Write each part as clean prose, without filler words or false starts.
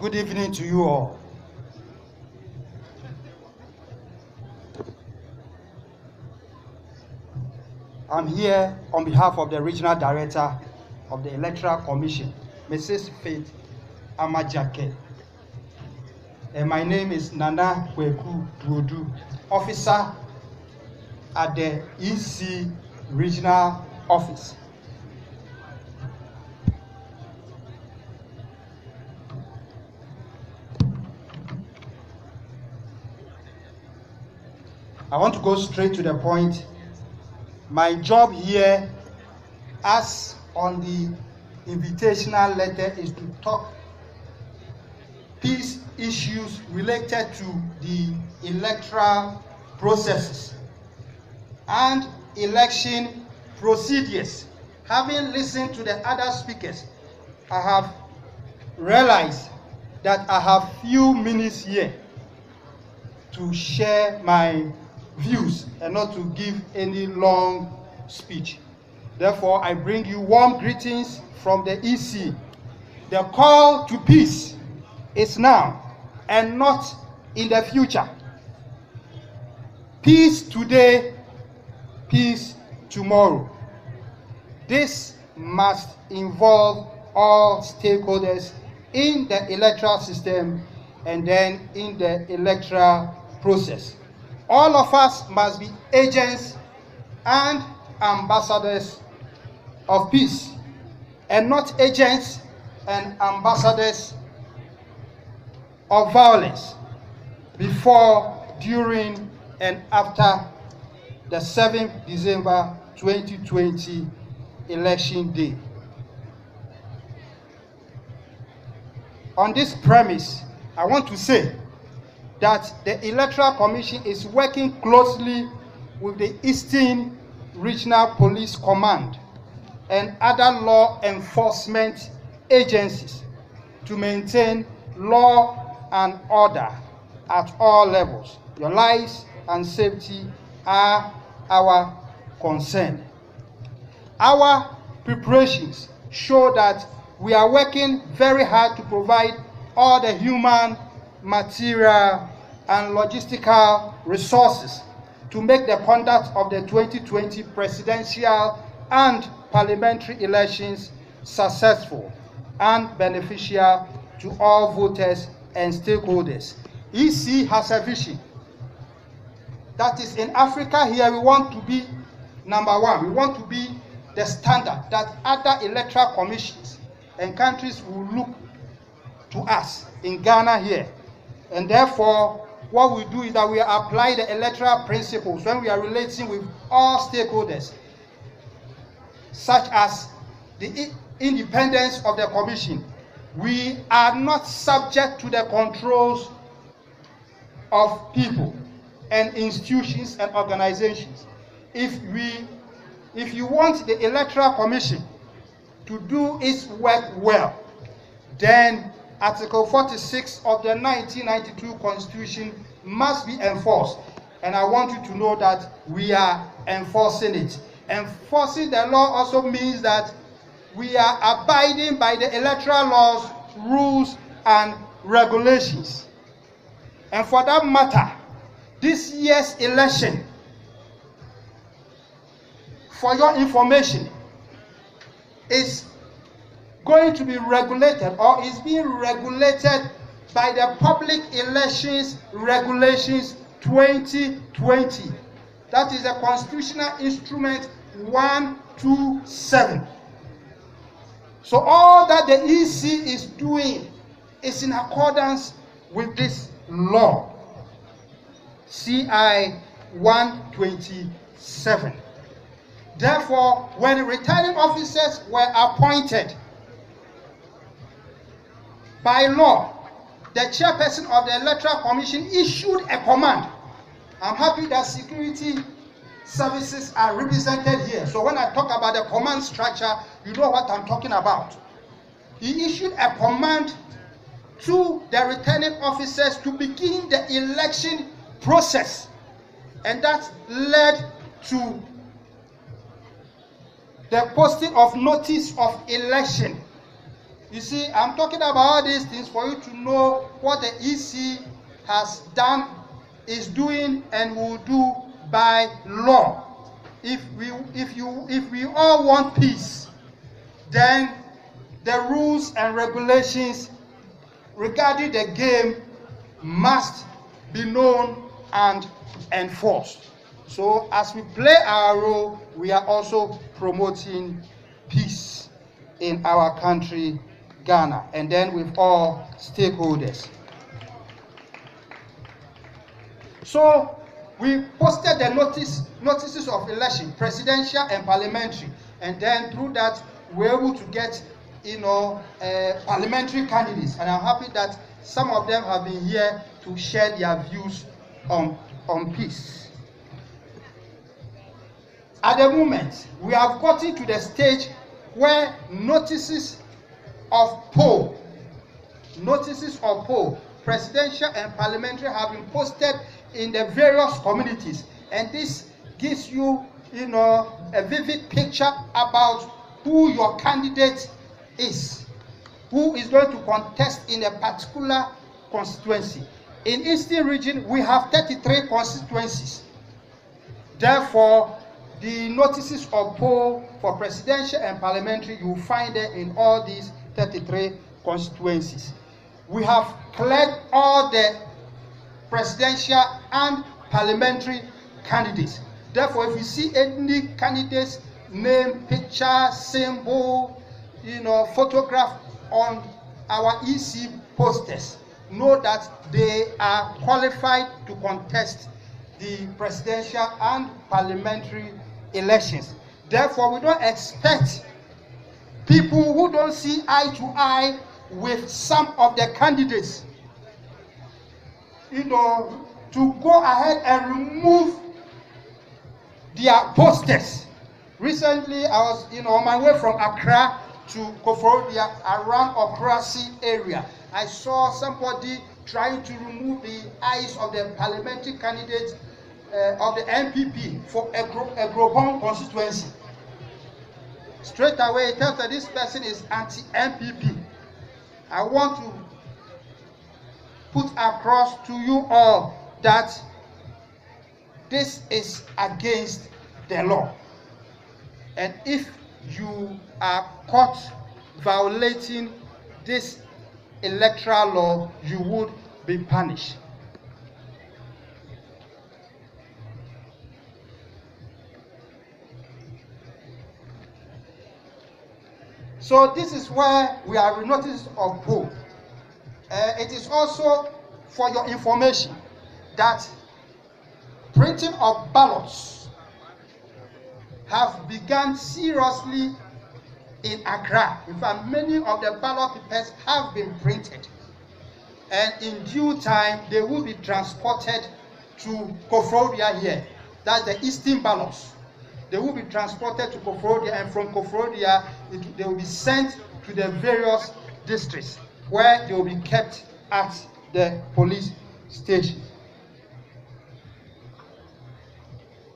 Good evening to you all. I'm here on behalf of the Regional Director of the Electoral Commission, Mrs. Faith Amajake. And my name is Nana Kweku Wodu, Officer at the E.C Regional Office. I want to go straight to the point. My job here, as on the invitational letter, is to talk peace issues related to the electoral processes and election procedures. Having listened to the other speakers, I have realized that I have few minutes here to share my views and not to give any long speech. Therefore, I bring you warm greetings from the EC. The call to peace is now and not in the future. Peace today, peace tomorrow. This must involve all stakeholders in the electoral system and then in the electoral process. All of us must be agents and ambassadors of peace, and not agents and ambassadors of violence before, during, and after the 7th December 2020 election day. On this premise, I want to say that the Electoral Commission is working closely with the Eastern Regional Police Command and other law enforcement agencies to maintain law and order at all levels. Your lives and safety are our concern. Our preparations show that we are working very hard to provide all the human, material, and logistical resources to make the conduct of the 2020 presidential and parliamentary elections successful and beneficial to all voters and stakeholders. EC has a vision. That is, in Africa here, we want to be number one. We want to be the standard that other electoral commissions and countries will look to us in Ghana here. And therefore, what we do is that we apply the electoral principles when we are relating with all stakeholders, such as the independence of the commission. We are not subject to the controls of people and institutions and organizations. If you want the Electoral Commission to do its work well, then Article 46 of the 1992 Constitution must be enforced. And I want you to know that we are enforcing it. Enforcing the law also means that we are abiding by the electoral laws, rules, and regulations. And for that matter, this year's election, for your information, is going to be regulated, or is being regulated by the Public Elections Regulations 2020. That is the Constitutional Instrument 127. So all that the EC is doing is in accordance with this law, CI 127. Therefore, when the returning officers were appointed by law, the chairperson of the Electoral Commission issued a command. I'm happy that security services are represented here. So when I talk about the command structure, you know what I'm talking about. He issued a command to the returning officers to begin the election process. And that led to the posting of notice of election You see, I'm talking about all these things for you to know what the EC has done, is doing, and will do by law. If we all want peace, then the rules and regulations regarding the game must be known and enforced. So as we play our role, we are also promoting peace in our country, Ghana, and then with all stakeholders. So we posted the notices of election, presidential and parliamentary, and then through that we're able to get, parliamentary candidates, and I'm happy that some of them have been here to share their views on peace. At the moment, we have gotten to the stage where notices of poll, presidential and parliamentary, have been posted in the various communities, and this gives you, a vivid picture about who your candidate is, who is going to contest in a particular constituency. In Eastern region, we have 33 constituencies. Therefore, the notices of poll for presidential and parliamentary, you will find them in all these 33 constituencies. We have cleared all the presidential and parliamentary candidates. Therefore, if you see any candidates, name, picture, symbol, photograph on our EC posters, know that they are qualified to contest the presidential and parliamentary elections. Therefore, we don't expect people who don't see eye to eye with some of the candidates, to go ahead and remove their posters. Recently, I was, on my way from Accra to Koforidua, around Okrasi area. I saw somebody trying to remove the eyes of the parliamentary candidate of the MPP for a Juaben constituency. Straight away, it tells that this person is anti-MPP. I want to put across to you all that this is against the law. And if you are caught violating this electoral law, you would be punished. So this is where we have noticed of poll. It is also for your information that printing of ballots have begun seriously in Accra. In fact, many of the ballot papers have been printed, and in due time they will be transported to Koforidua here. That's the Eastern ballots. They will be transported to Koforidua, and from Koforidua they will be sent to the various districts where they will be kept at the police station.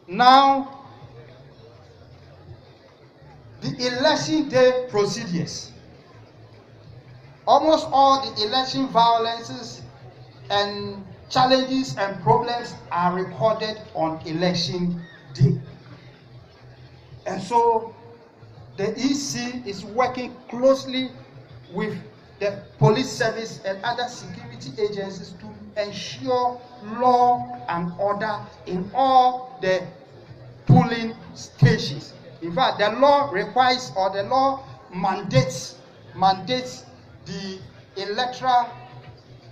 Now, the election day procedures. Almost all the election violences and challenges and problems are recorded on election day. And so the EC is working closely with the police service and other security agencies to ensure law and order in all the polling stations. In fact, the law requires, or the law mandates the electoral,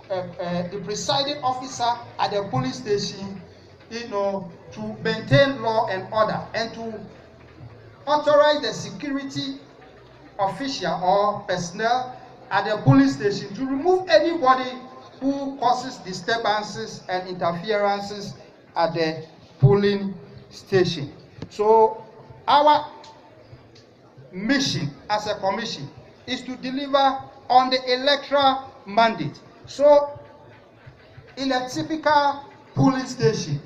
the presiding officer at the police station, to maintain law and order, and to authorize the security official or personnel at the police station to remove anybody who causes disturbances and interferences at the polling station. So our mission as a commission is to deliver on the electoral mandate. So in a typical polling station,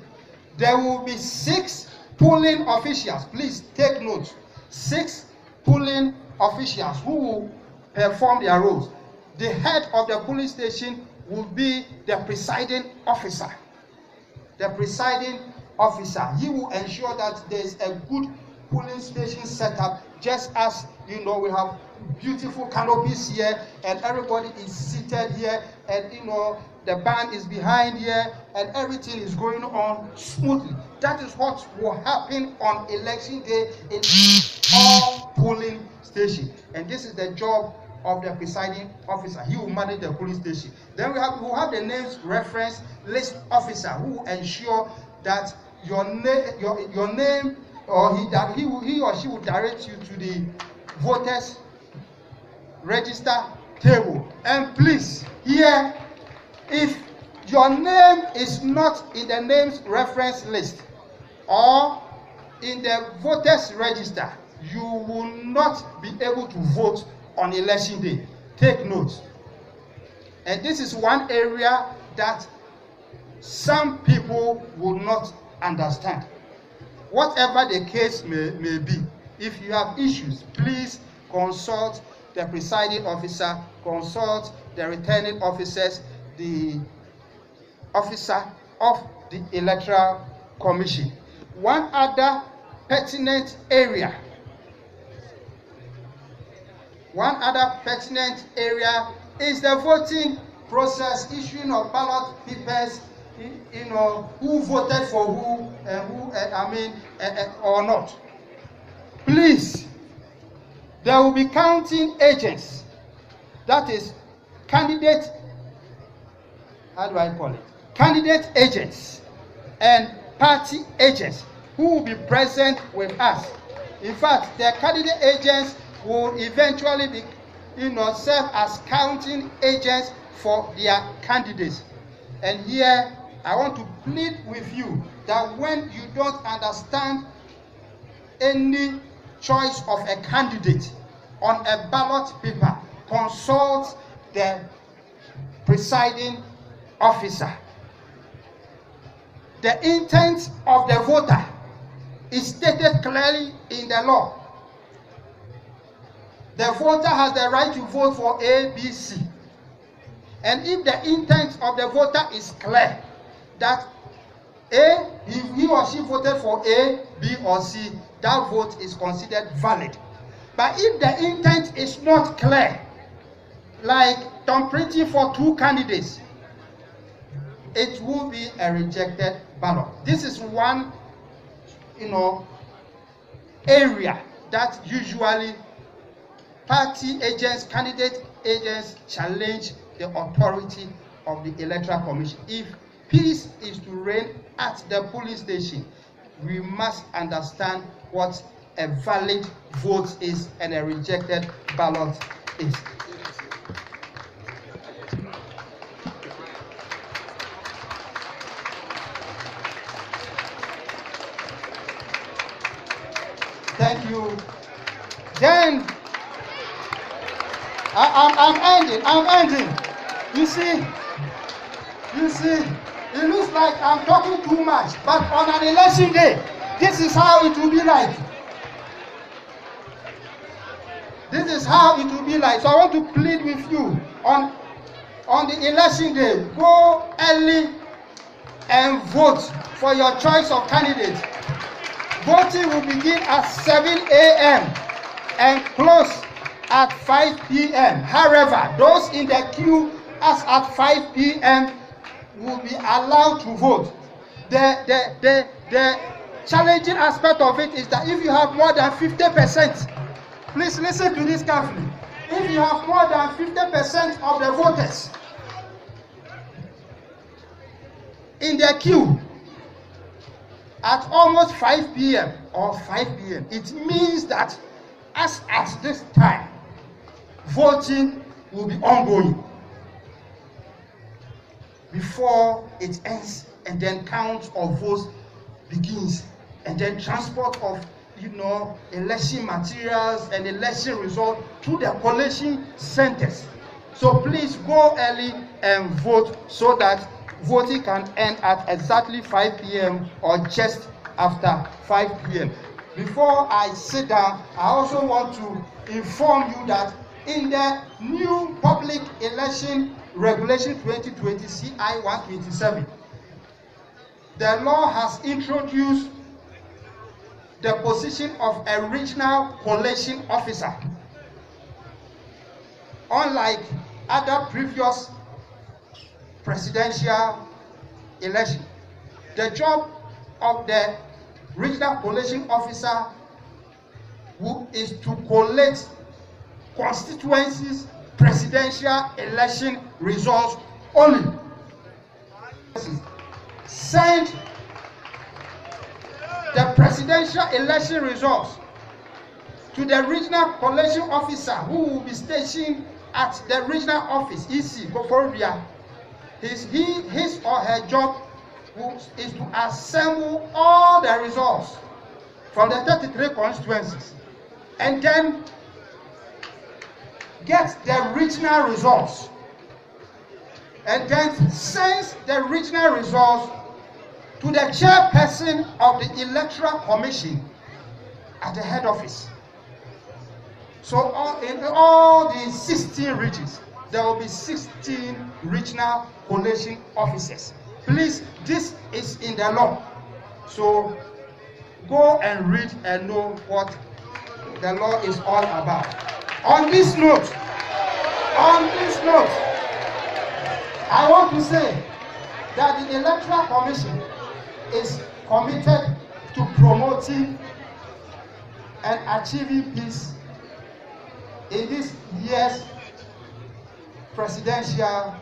there will be 6 polling officials. Please take note. 6 polling officials who will perform their roles. The head of the polling station will be the presiding officer. The presiding officer, he will ensure that there is a good polling station setup, just as we have beautiful canopies here, and everybody is seated here, and the band is behind here, and everything is going on smoothly. That is what will happen on election day in all polling stations. And this is the job of the presiding officer. He will manage the polling station. Then we have the names reference list officer, who will ensure that your name, or he or she will direct you to the voters register table. And please, here, if your name is not in the names reference list or in the voters register, you will not be able to vote on election day. Take note. And this is one area that some people will not understand. Whatever the case may be, if you have issues, please consult the presiding officer, consult the returning officers, the officer of the Electoral Commission. One other pertinent area is the voting process, issuing of ballot papers, who voted for who, or not. Please, there will be counting agents, that is candidate agents and party agents who will be present with us. In fact, the candidate agents will eventually be, serve as counting agents for their candidates. And here, I want to plead with you that when you don't understand any choice of a candidate on a ballot paper, consult the presiding officer. The intent of the voter is stated clearly in the law. The voter has the right to vote for A, B, C. And if the intent of the voter is clear, that A, if he or she voted for A, B, or C, that vote is considered valid. But if the intent is not clear, like thumbprinting for two candidates, it will be a rejected ballot. This is one, area that usually party agents, candidate agents challenge the authority of the Electoral Commission. If peace is to reign at the polling station, we must understand what a valid vote is and a rejected ballot is. Thank you. Then I'm ending. You see, it looks like I'm talking too much, but on an election day, this is how it will be like. This is how it will be like. So I want to plead with you on the election day, go early and vote for your choice of candidate. Voting will begin at 7 a.m. and close at 5 p.m. However, those in the queue as at 5 p.m. will be allowed to vote. The challenging aspect of it is that if you have more than 50%, please listen to this carefully. If you have more than 50% of the voters in the queue at almost 5 p.m. or 5 p.m., it means that as at this time, voting will be ongoing before it ends, and then count of votes begins, and then transport of election materials and election results to the collation centers. So please go early and vote so that voting can end at exactly 5 p.m. or just after 5 p.m. Before I sit down, I also want to inform you that in the new Public Election Regulation 2020 CI 127, the law has introduced the position of a regional collation officer. Unlike other previous presidential election, the job of the regional collation officer is to collate constituencies presidential election results only. Send the presidential election results to the regional collation officer who will be stationed at the regional office, E.C. Koforidua. His or her job is to assemble all the results from the 33 constituencies and then get the regional results and then send the regional results to the chairperson of the Electoral Commission at the head office. So in all the 16 regions, there will be 16 regional collation officers. Please, this is in the law. So go and read and know what the law is all about. On this note, I want to say that the Electoral Commission is committed to promoting and achieving peace in this year's presidential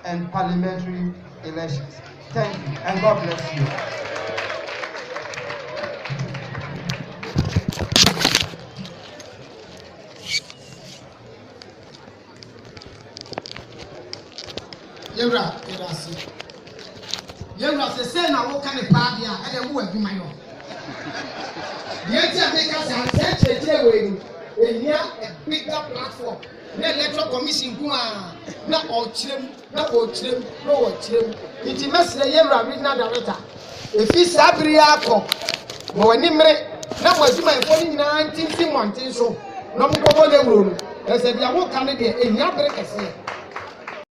and parliamentary elections. Thank you, and God bless you. Yewra se say na wo kan pa bia e de wo adwuma yo. The idea make us answer we ehia a bigger platform. Na Electoral Commission ku na o chirem iti mesre Yewra regional director efi sabria akọ mo wani mre na mo adwuma efo ni nyina ntinti montin so no mo ko bo le wuro no e se bia wo kan de ehia bere kese